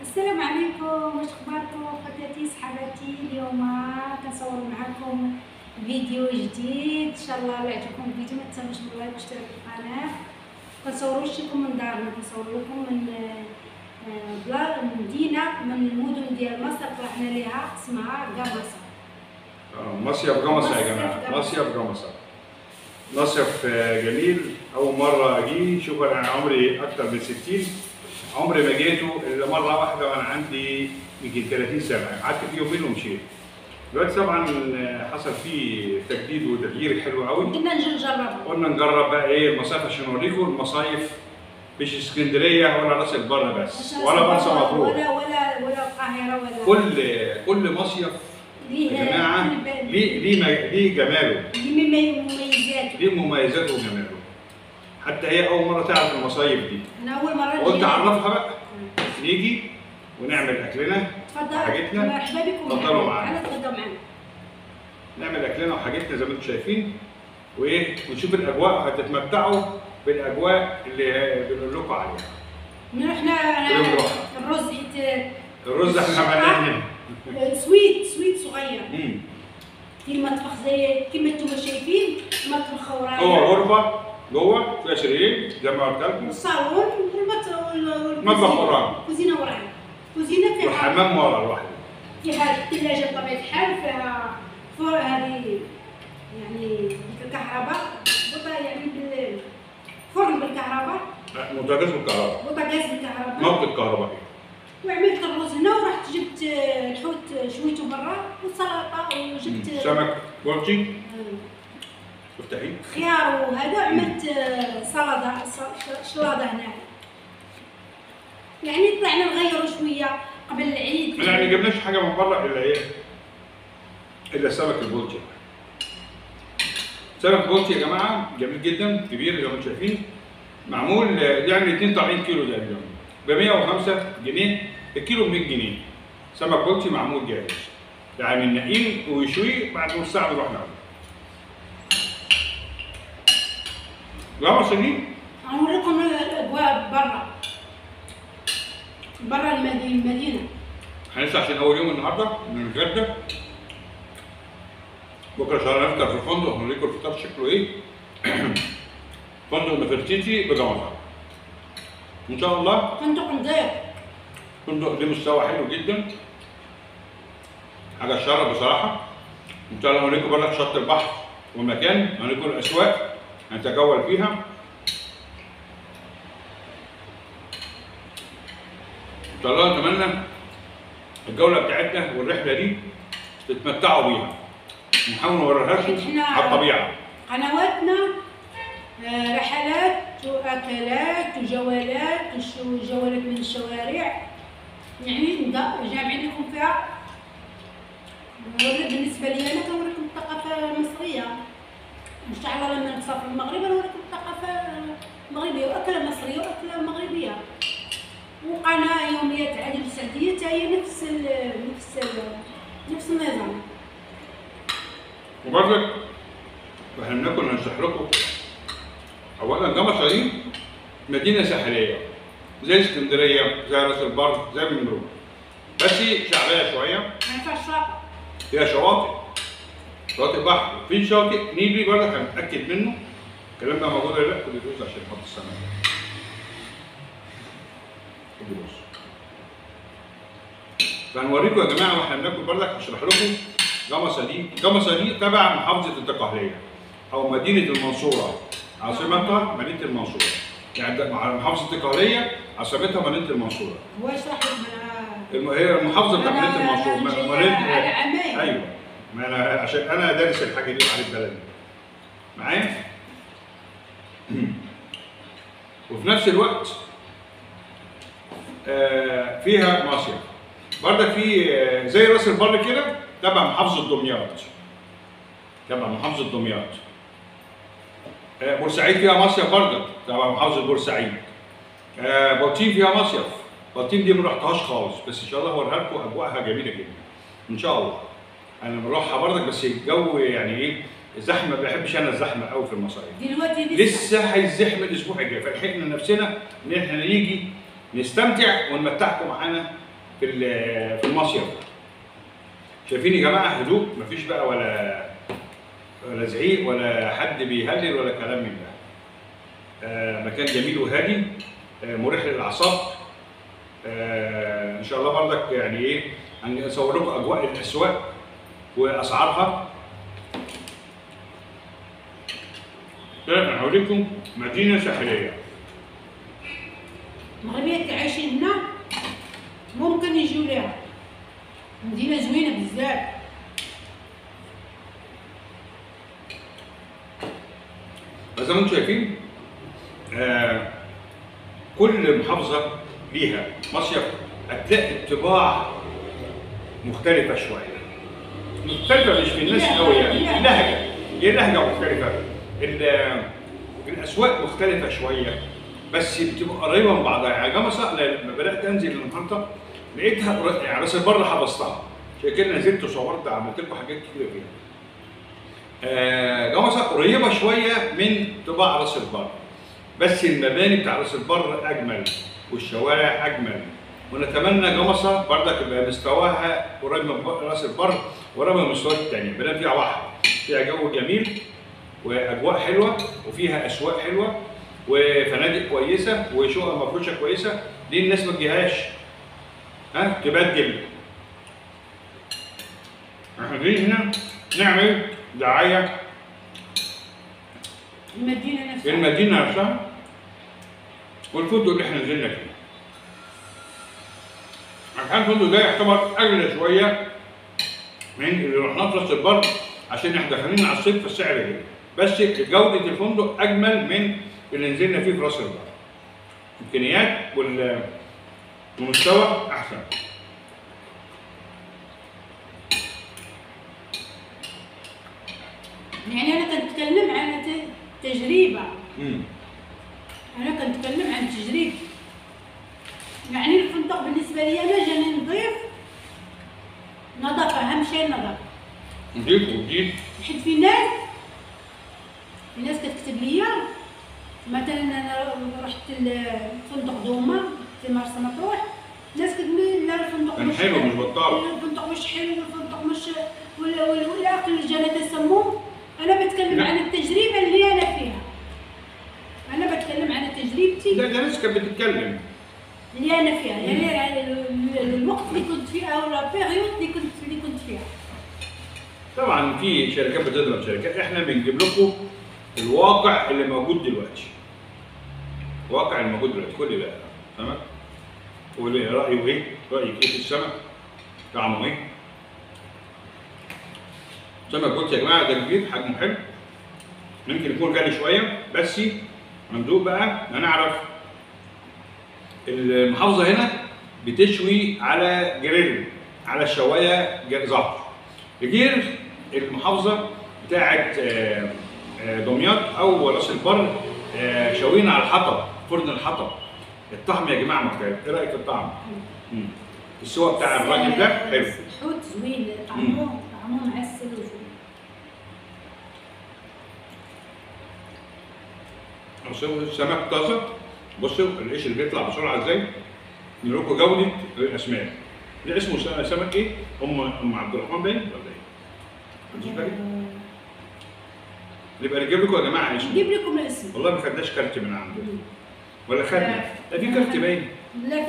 السلام عليكم، واش اخباركم خواتاتي صحباتي؟ اليوم كنصور معكم فيديو جديد ان شاء الله. لا يعجبكم الفيديو ما تنساوش من لايك واشتراك في القناه. كنصوروا لكم من دارنا، كنصور لكم من مدينه من المدن ديال مصر طلعنا ليها اسمها قمصه. مصيف قمصه يا جماعه، مصيف قمصه، مصيف جميل. اول مره اجي. شوف انا عمري اكتر من 60، عمري ما جيته الا مره واحده وانا عندي يمكن 30 سنه، قعدت فيه يومين ومشيت. دلوقتي طبعا حصل فيه تجديد وتغيير حلو قوي. قلنا نجرب بقى ايه المصايف عشان اوريكم المصايف، مش اسكندريه ولا راس البر بس ولا مرسى مطروح ولا القاهره ولا كل مصيف يا جماعه ليه جماله، ليه مميزاته وجماله. حتى هي اول مره تعرف المصايف دي. انا اول مره قلت اعرفها بقى. نيجي ونعمل اكلنا وحاجتنا. مرحبا بكم، اتفضلوا معانا. اتفضلوا معانا. نعمل اكلنا وحاجتنا زي ما انتم شايفين، وايه ونشوف الاجواء، هتتمتعوا بالاجواء اللي بنقول لكم عليها. احنا الرز احنا عملناه سويت صغير في المطبخ زي كما انتم شايفين. مطبخ ورايا هو غرفه جوه فيها سريرين زي ما قلت لكم، والصالون مطبخ ورانا، كوزينه ورانا، كوزينه فيها والحمام ورا لوحده، فيها الثلاجه بطبيعه الحال، فيها فوق هذه يعني بالكهرباء، يعني بالفرن بالكهرباء، بوتاجاز بالكهرباء، نقطة كهربائية. وعملت الرز هنا، ورحت جبت الحوت شويته برا والسلطه، وجبت سمك بولتي افتحي خيار وهذا، عملت شلاضه هنا. يعني طلعنا نغيروا شويه قبل العيد. احنا ما جبناش حاجه من بره الا ايه؟ الا سمك البولتي. سمك بولتي يا جماعه جميل جدا، كبير زي ما انتم شايفين، معمول يعني 2 طالعين كيلو تقريبا ب 105 جنيه الكيلو، ب 100 جنيه. سمك بولتي معمول جاهز، يعني نقيه ويشويه بعد نص ساعه نروح ناكله. القمصه دي هنوريكم الاجواء برا المدينه. هنسعى عشان اول يوم النهارده نتغدى، بكره شهر نفطر في الفندق، هنوريكم الفطار شكله ايه. فندق نفرتيتي بجمصه ان شاء الله. فندق نضيف، فندق ليه مستوى حلو جدا، حاجه تشرف بصراحه. ان شاء الله هنوريكم برضك شط البحر والمكان، هنوريكم الاسواق هنتجول فيها. ان شاء الله اتمنى الجوله بتاعتنا والرحله دي تتمتعوا بيها، ونحاول نوريها لكم على الطبيعه. قنواتنا رحلات واكلات وجولات وجولات من الشوارع، يعني جامعين لكم فيها. بالنسبه لي انا كنوريكم الثقافه المصريه، ان شاء الله لما نسافر المغرب نوريكم الثقافه المغربيه واكله مصريه واكله مغربيه. وقناه يوميات عادل السعديه حتى هي نفس النظام. وبرضك واحنا بناكل هنشرح لكم. اولا قمصه دي مدينه ساحليه زي اسكندريه، زي راس البر، زي منروق، بس شعبيه شويه. ما فيهاش شاطئ، فيها شواطئ بحر، في شاطئ نيلي برضك هنتاكد منه الكلام ده موجود ولا لا. خد الفلوس عشان نحط السمك. خد الفلوس. فهنوريكم يا جماعه واحنا بناكل برضك، هشرح لكم قمصه دي تبع محافظه الدقهليه او مدينه المنصوره، عاصمتها مدينه المنصوره. يعني محافظه الدقهليه عاصمتها مدينه المنصوره. هو اشرح لك. هي المحافظه بتاعت مدينه المنصوره. على عمان. ايوه، ما انا عشان انا دارس الحاجه دي وعارف بلدي معايا. وفي نفس الوقت فيها مصيف برضه، في زي راس البر كده تبع محافظه دمياط. بورسعيد فيها مصيف برضه تبع محافظه بورسعيد. بلطيم فيها مصيف. بلطيم دي ما رحتهاش خالص، بس ان شاء الله هوريها لكم، اجواءها جميله جدا ان شاء الله. انا بروحها برضك بس الجو يعني ايه زحمه، ما بحبش انا الزحمه قوي في المصايف. دلوقتي لسه هيزحم الاسبوع الجاي، فلحقنا نفسنا ان احنا نيجي نستمتع ونمتعكم معانا في المصيف. شايفين يا جماعه هدوء، مفيش بقى ولا زعيق ولا حد بيهلل ولا كلام من ده. مكان جميل وهادي، مريح للاعصاب. ان شاء الله برضك يعني ايه هنصور لكم اجواء الاسواق واسعارها. انا هوريكم مدينه ساحليه. المغربيات اللي عايشين هنا ممكن يجيو ليها، مدينه زوينه بزاف. زي ما انتم شايفين كل محافظه ليها مصيف هتلاقي الطباع مختلفه شويه، مختلفه مش في الناس قوي يعني، اللهجه مختلفه، الاسواق مختلفه شويه، بس بتبقى قريبه من بعضها. يعني جمصة لما بدات انزل المحطه لقيتها يعني راس البر حفظتها، عشان كده نزلت وصورت عملت لكم حاجات كتير فيها. جمصة قريبه شويه من طباع راس البر، بس المباني بتاع راس البر اجمل والشوارع اجمل، ونتمنى جمصة برضك يبقى مستواها قريب من راس البر وقريب من المستويات الثانيه، بلاد فيها بحر، فيها جو جميل واجواء حلوه وفيها اسواق حلوه وفنادق كويسه وشقق مفروشه كويسه. ليه الناس ما تجيهاش؟ تبدل. احنا جايين هنا نعمل دعايه المدينه نفسها والفندق اللي احنا نزلنا فيه. الحقيقه الفندق ده يعتبر اغلى شويه من اللي رحناه في راس البر، عشان احنا داخلين على الصيف في السعر ده، بس جوده الفندق اجمل من اللي نزلنا فيه في راس البر. امكانيات والمستوى احسن. يعني انا كنتكلم عن تجربه. انا كنتكلم عن تجربه. يعني الفندق بالنسبه لي انا جاني نظيف، نظافه، اهم شيء النظافه. نضيف وجديد. حيت في ناس كتكتب ليا مثلا انا رحت الفندق دوما في مرسى مطروح، ناس كتقول لي لا الفندق مش حلو، مش بطال، الفندق مش حلو، الفندق مش والاكل اللي جانا تسمم. انا بتكلم عن التجربه اللي انا فيها، انا بتكلم عن تجربتي. لا ده ناس كانت بتتكلم اللي انا فيها، يعني الوقت اللي كنت فيه او البيريود اللي كنت فيها. طبعا في شركات بتضرب شركات، احنا بنجيب لكم الواقع اللي موجود دلوقتي. الواقع اللي موجود دلوقتي كل ده تمام؟ قولي رايك ايه؟ رايك ايه في السمك؟ طعمه ايه؟ سمك قلت يا جماعه ده كبير، حجمه حلو، ممكن يكون غالي شويه، بس مندوب بقى هنعرف. المحافظه هنا بتشوي على جريل، على الشوايه زهر. غير المحافظه بتاعت دمياط او راس البر شوينا على الحطب، فرن الحطب. الطعم يا جماعه مختلف، ايه رايك في الطعم؟ السوا بتاع الراجل ده حلو. الحوت زوين، طعمه معسل وزوين. السمك طازه، بصوا القش اللي بيطلع بسرعه ازاي. نقول لكم جوده الاسماك. ده اسمه سمك ايه؟ ام عبد الرحمن باين ولا ايه؟ مش فاكر؟ نبقى نجيب لكم يا جماعه اسمه. نجيب لكم الاسم. والله ما خدناش كارت من عنده. ولا خدنا؟ لا في كارت باين. لا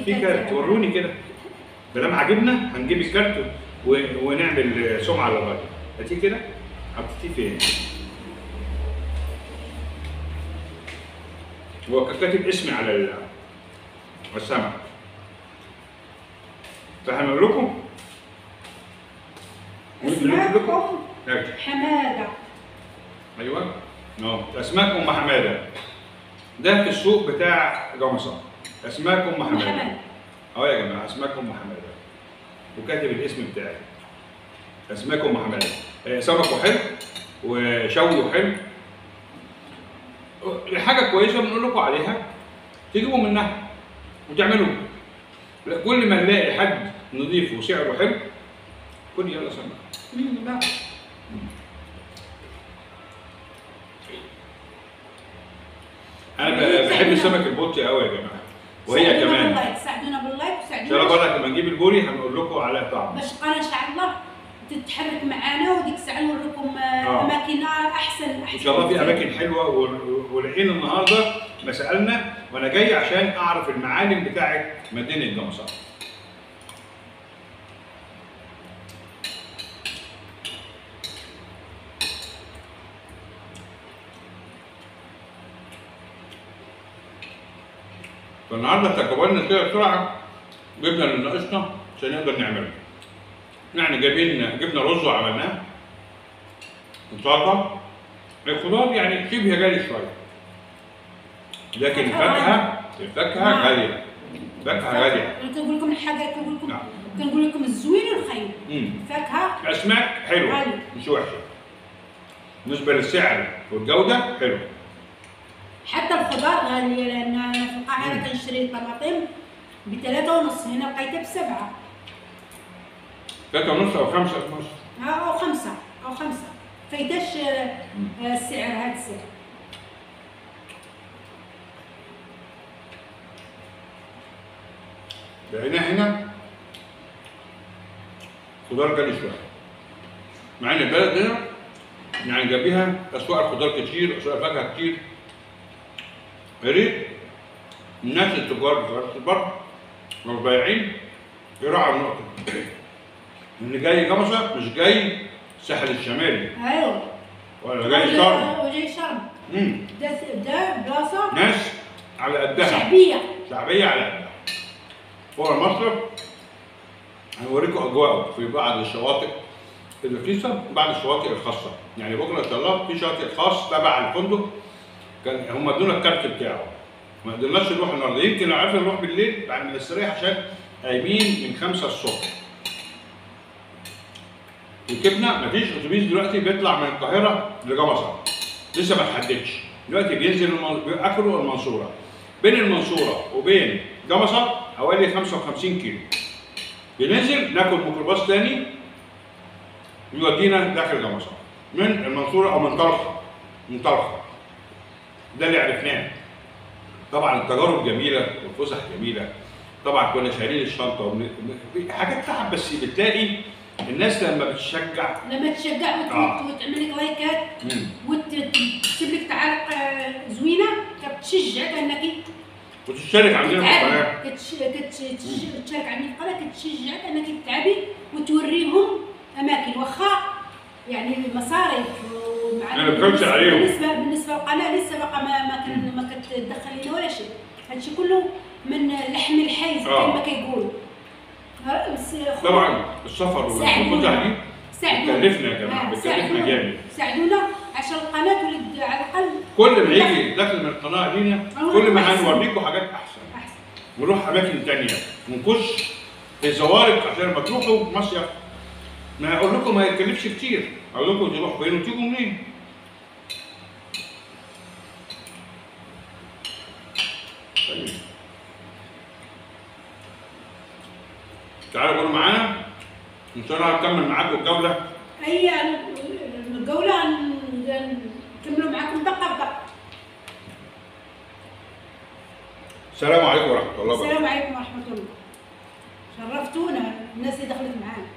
في كارت وروني كده. ما عجبنا هنجيب الكارت ونعمل سمعه للراجل. هاتيه كده. حطيتيه فين؟ هو كاتب اسمي على السمك. فهنقول لكم اسماءكم حماده. ايوه اسماك ام حماده. ده في السوق بتاع جمصة. اسماك ام حماده. يا جماعه اسماك ام حماده. وكاتب الاسم بتاعي. اسماك ام حماده. سمكه حلو وشويه حلو. حاجه كويسه بنقول لكم عليها تجيبوا منها وتعملوا. كل ما نلاقي حد نضيف وسعره حلو كل يلا سمك. انا بحب السمك البلطي قوي يا جماعه، وهي كمان. ساعدونا باللايك وساعدونا. ان شاء الله برضك لما البوري هنقول لكم على طعم. باش القناه ان شاء الله تتحرك معانا، وديك الساعه نوريكم اماكن احسن ان شاء الله في اماكن حلوه، ولحين النهارده ما سالنا وانا جاي عشان اعرف المعالم بتاعه مدينه جمصة. فالنهارده تكوننا كده بسرعه، جبنا اللي ناقصنا عشان نقدر نعمله. يعني جبنا رز وعملناه، وسلطه. الخضار يعني شبه غالي شويه، لكن الفاكهه غاليه. الفاكهه غاليه. انا كنقول لكم الحاجه، كنقول لكم الزوين والخايب. الفاكهه الاسماك حلوه مش وحشه، بالنسبه للسعر والجوده حلوه. حتى الخضار غاليه، لان انا في القاهره كنشري الطماطم ب3.5، هنا لقيتها ب7. 3.5 أو 5 أو 5 فايتاش السعر، هذا السعر. لقينا هنا خضار غالي شويه، مع ان البلد هنا يعني جنبيها اسواق الخضار كتير، اسواق الفاكهه كتير. يا ريت الناس التجار بتوع البر والبياعين يراعوا النقطه اللي جاي جمصة مش جاي الساحل الشمالي. ايوه، ولا جاي شرم. وجاي شرم. ده بلاصه ناس على قدها، شعبيه على قدها. هو المصرف هنوريكم اجواءه في بعض الشواطئ الرخيصه وبعض الشواطئ الخاصه. يعني بكره ان شاء الله في شاطئ خاص تبع الفندق، كان هم ادونا الكارت بتاعه، ما قدرناش نروح النهارده. يمكن لو عرفنا نروح بالليل بعد ما نستريح، عشان قايمين من 5 الصبح. ركبنا، مفيش اتوبيس دلوقتي بيطلع من القاهره لجمصة، لسه ما اتحددش. دلوقتي بينزل اخره المنصوره. بين المنصوره وبين جمصة حوالي 55 كيلو. بننزل ناخد ميكروباص تاني يودينا داخل جمصة من المنصوره او من طلخه. ده اللي عرفناه. طبعا التجارب جميله والفسح جميله. طبعا كنا شايلين الشنطه حاجات تعب، بس بتلاقي الناس لما تشجع وتعمل لك لايكات وتكتب لك تعاليق زوينه، كتشجعك انك وتشترك عندنا في القناه. كتشارك عندنا في القناه، كتشجعك انك تتعبي وتوريهم اماكن، واخا يعني المصاريف انا بخلص عليهم. بالنسبه للقناه لسه باقا ما كتدخل لنا ولا شيء. هادشي كله من لحم الحيز كما كيقولوا. طبعا السفر والفسح دي بتكلفنا يا جماعه، بتكلفنا جامد. ساعدونا عشان القناه تولد على الاقل. كل ما يجي دخل من القناه لينا كل ما هنوريكم حاجات احسن. ونروح اماكن ثانيه ونخش في زوارق، عشان لما تروحوا مصيف ما هقول لكم ما يتكلفش كتير، اقول لكم تروحوا فين وتيجوا منين. طيب تعالوا كونوا معانا ان شاء الله. هنكمل معاكم الجوله. الجوله نكملوا معاكم دقه بدقه. السلام عليكم ورحمه الله وبركاته. السلام عليكم ورحمه الله. شرفتونا الناس اللي دخلت معانا.